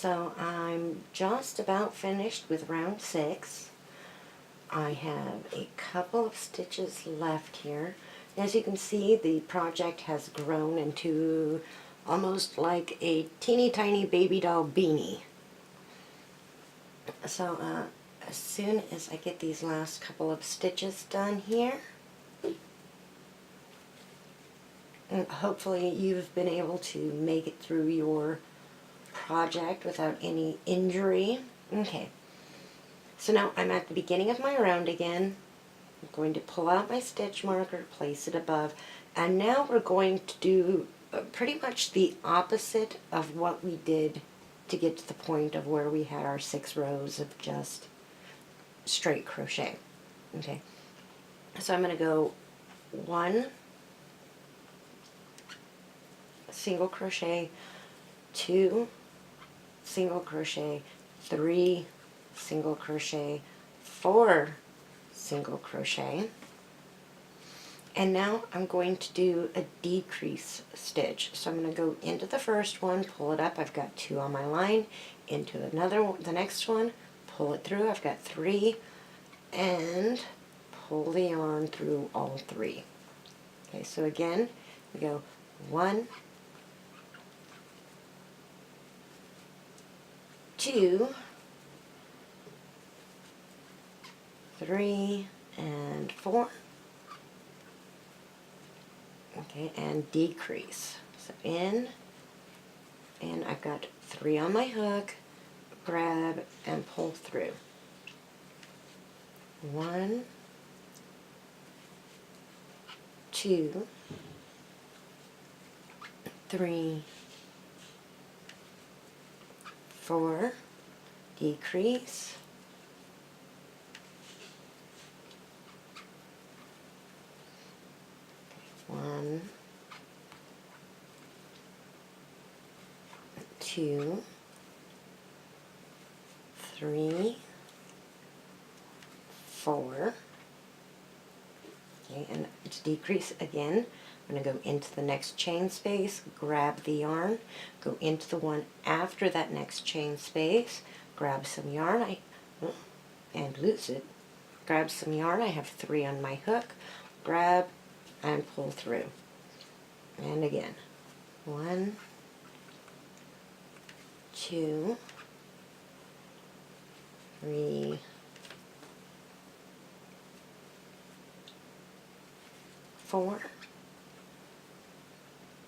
So I'm just about finished with round 6. I have a couple of stitches left here. As you can see, the project has grown into almost like a teeny tiny baby doll beanie. So as soon as I get these last couple of stitches done here, and hopefully you've been able to make it through your project without any injury. Okay, so now I'm at the beginning of my round again. I'm going to pull out my stitch marker, place it above, and now we're going to do pretty much the opposite of what we did to get to the point of where we had our 6 rows of just straight crochet. Okay, so I'm going to go 1 single crochet, 2 single crochet, 3 single crochet, 4 single crochet, and now I'm going to do a decrease stitch. So I'm going to go into the first one, pull it up, I've got 2 on my line, into another one, the next one, pull it through, I've got 3, and pull the yarn through all 3. Okay, so again we go 1, 2, 3, and 4. Okay, and decrease. So in, and I've got 3 on my hook, grab and pull through. 1, 2, 3, 4, decrease, 1, 2, 3, 4. Okay, and to decrease again, I'm going to go into the next chain space, grab the yarn, go into the one after that next chain space, grab some yarn, and lose it. Grab some yarn, I have 3 on my hook, grab and pull through. And again, 1, 2, 3, 4,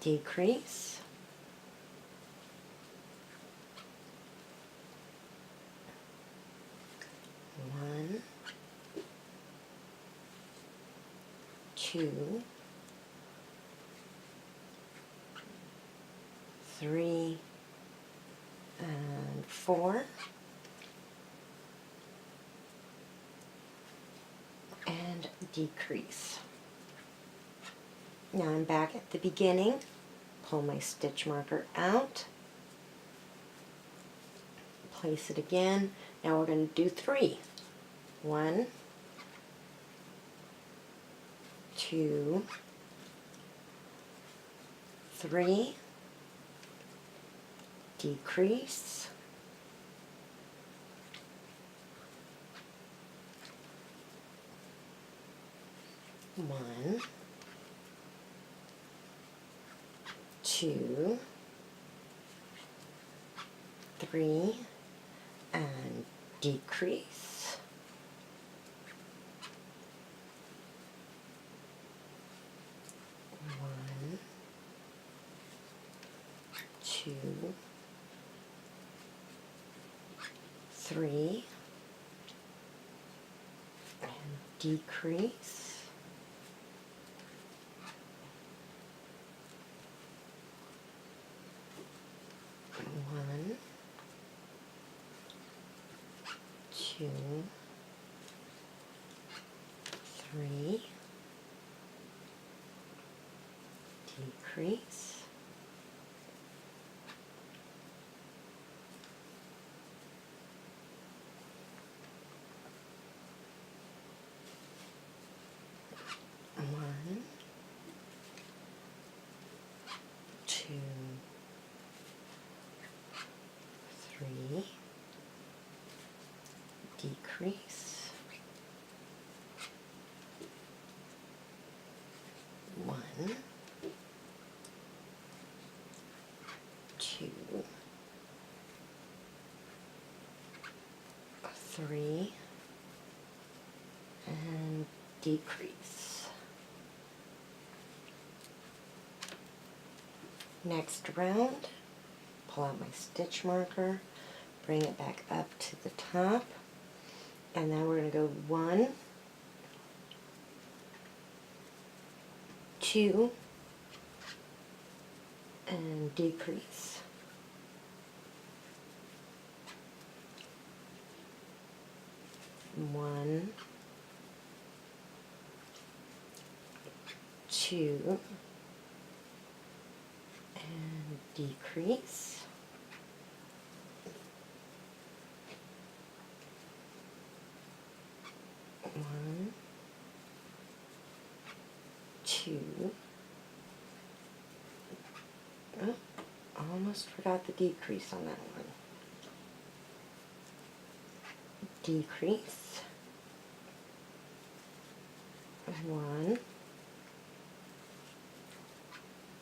decrease, 1, 2, 3, and 4, and decrease. Now I'm back at the beginning, pull my stitch marker out, place it again. Now we're going to do 3. 1, 2, 3, decrease, 1, 2, 3, and decrease, 1, 2, 3, and decrease, 1, 2, 3, decrease, 1, 2, 3, decrease, 1, 2, 3, and decrease. Next round, pull out my stitch marker, bring it back up to the top, and then we're going to go 1, 2, and decrease. 1, 2, and decrease. 1, 2. Oh, almost forgot the decrease on that one. Decrease. 1,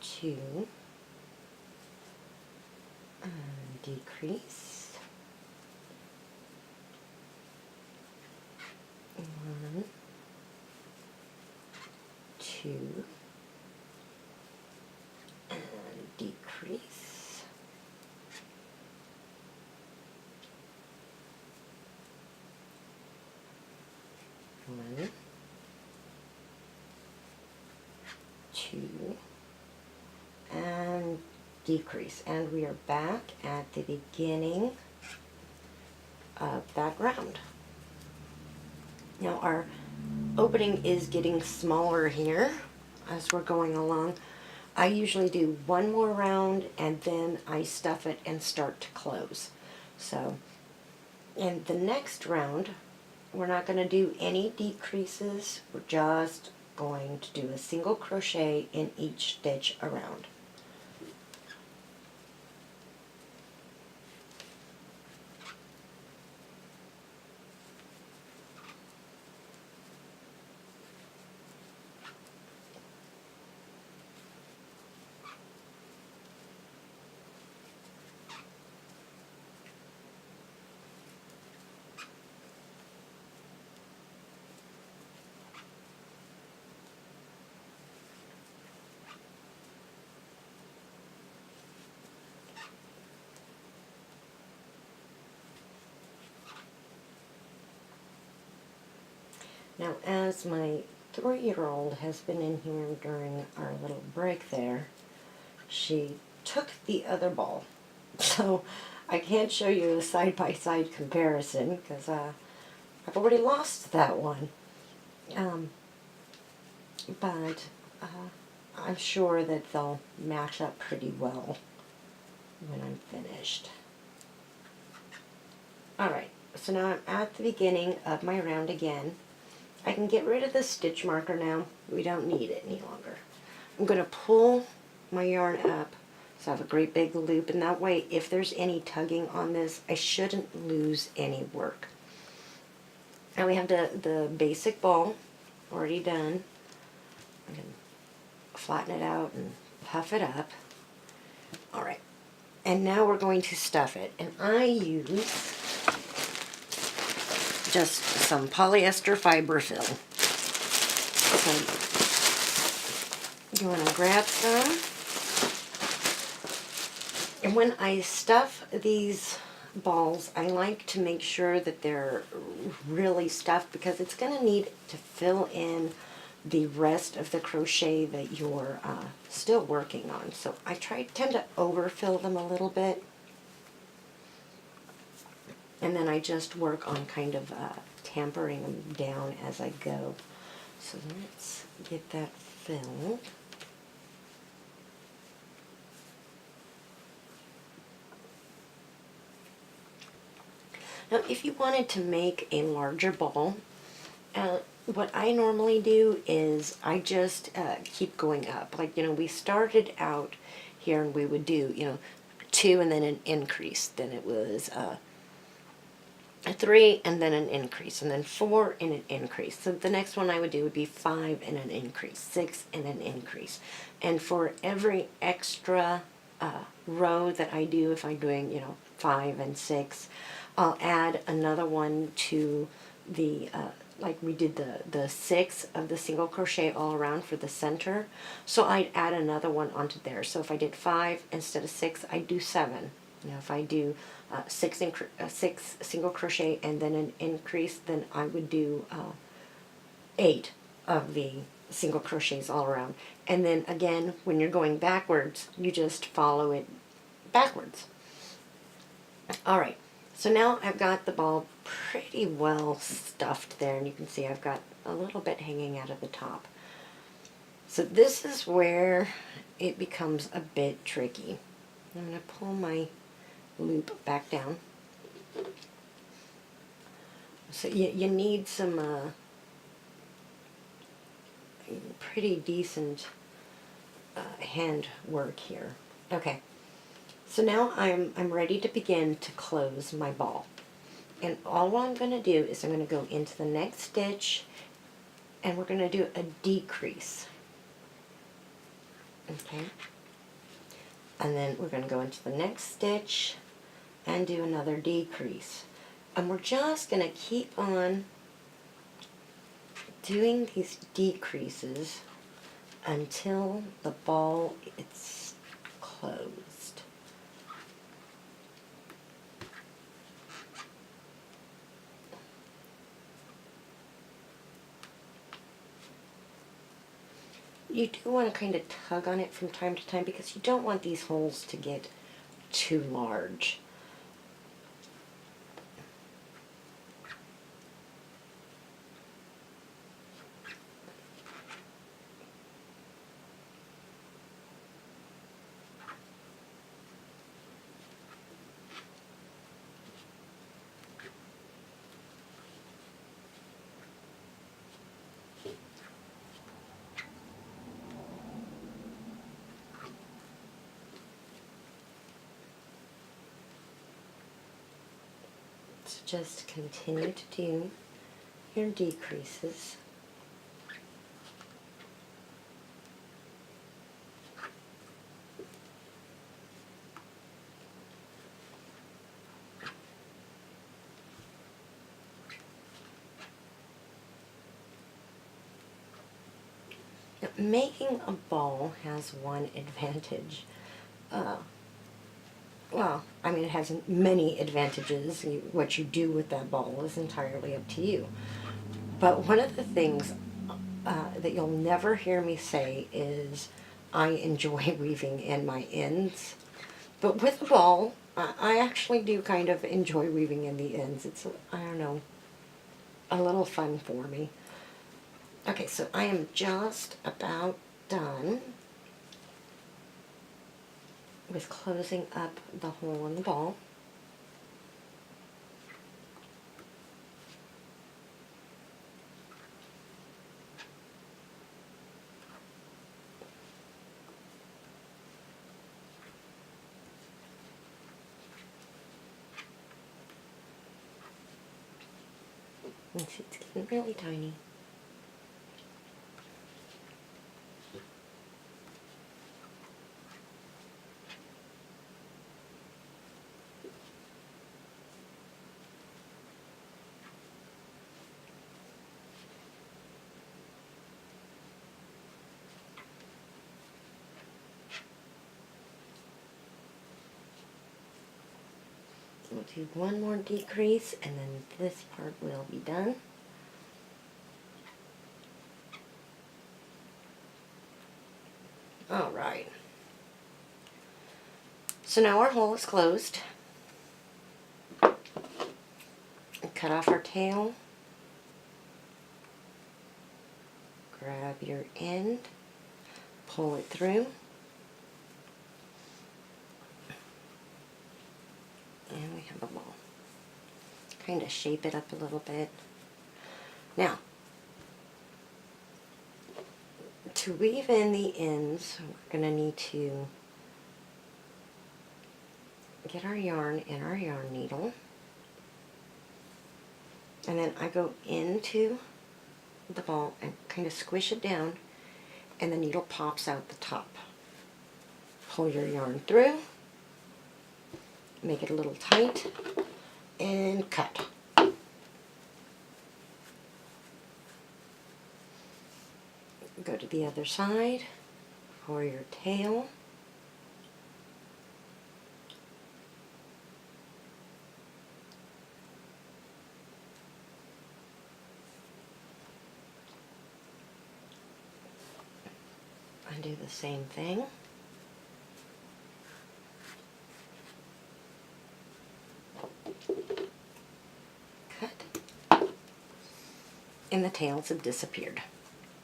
2, and decrease. 1, 2, and decrease. 1, 2, and decrease. And we are back at the beginning of that round. Now our opening is getting smaller here as we're going along. I usually do one more round and then I stuff it and start to close. So in the next round, we're not going to do any decreases. We're just going to do a single crochet in each stitch around. Now, as my 3-year-old has been in here during our little break there, she took the other ball. So I can't show you a side-by-side comparison because I've already lost that one. But I'm sure that they'll match up pretty well when I'm finished. Alright, so now I'm at the beginning of my round again. I can get rid of the stitch marker now. We don't need it any longer. I'm going to pull my yarn up so I have a great big loop, and that way if there's any tugging on this, I shouldn't lose any work. Now we have the basic ball already done. I can flatten it out and puff it up. Alright, and now we're going to stuff it, and I use just some polyester fiber fill. So you want to grab some, and when I stuff these balls, I like to make sure that they're really stuffed because it's going to need to fill in the rest of the crochet that you're still working on. So I tend to overfill them a little bit, and then I just work on kind of tampering them down as I go. So let's get that filled. Now if you wanted to make a larger ball, what I normally do is I just keep going up. Like, we started out here and we would do, 2 and then an increase. Then it was a 3 and then an increase, and then 4 and an increase. So the next one I would do would be 5 and an increase, 6 and an increase. And for every extra row that I do, if I'm doing, you know, 5 and 6, I'll add another one to the like we did the 6 of the single crochet all around for the center. So I'd add another one onto there. So if I did 5 instead of 6, I'd do 7. You know, if I do 6 single crochet and then an increase, then I would do 8 of the single crochets all around. And then again, when you're going backwards, you just follow it backwards. All right, so now I've got the ball pretty well stuffed there, and you can see I've got a little bit hanging out of the top. So this is where it becomes a bit tricky. I'm going to pull my loop back down. So you need some pretty decent hand work here. Okay, so now I'm ready to begin to close my ball. And all I'm going to do is I'm going to go into the next stitch and we're going to do a decrease. Okay, and then we're going to go into the next stitch and do another decrease. And we're just going to keep on doing these decreases until the ball is closed. You do want to kind of tug on it from time to time because you don't want these holes to get too large. So just continue to do your decreases. Now, making a ball has one advantage. Well, I mean, it has many advantages. What you do with that ball is entirely up to you. But one of the things that you'll never hear me say is, I enjoy weaving in my ends. But with the ball, I actually do kind of enjoy weaving in the ends. It's, I don't know, a little fun for me. Okay, so I am just about done with closing up the hole in the ball. And see, it's getting really tiny. We'll do one more decrease and then this part will be done. Alright. So now our hole is closed. Cut off our tail. Grab your end. Pull it through. And we have a ball. Kind of shape it up a little bit. Now, to weave in the ends, we're going to need to get our yarn in our yarn needle. And then I go into the ball and kind of squish it down, and the needle pops out the top. Pull your yarn through, make it a little tight, and cut. Go to the other side for your tail. And do the same thing. Cut. And the tails have disappeared.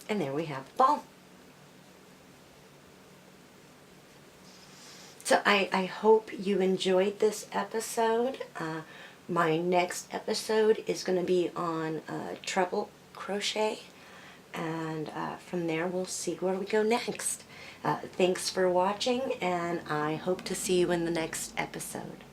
And there we have the ball. So I hope you enjoyed this episode. My next episode is going to be on treble crochet, and from there we'll see where we go next. Thanks for watching, and I hope to see you in the next episode.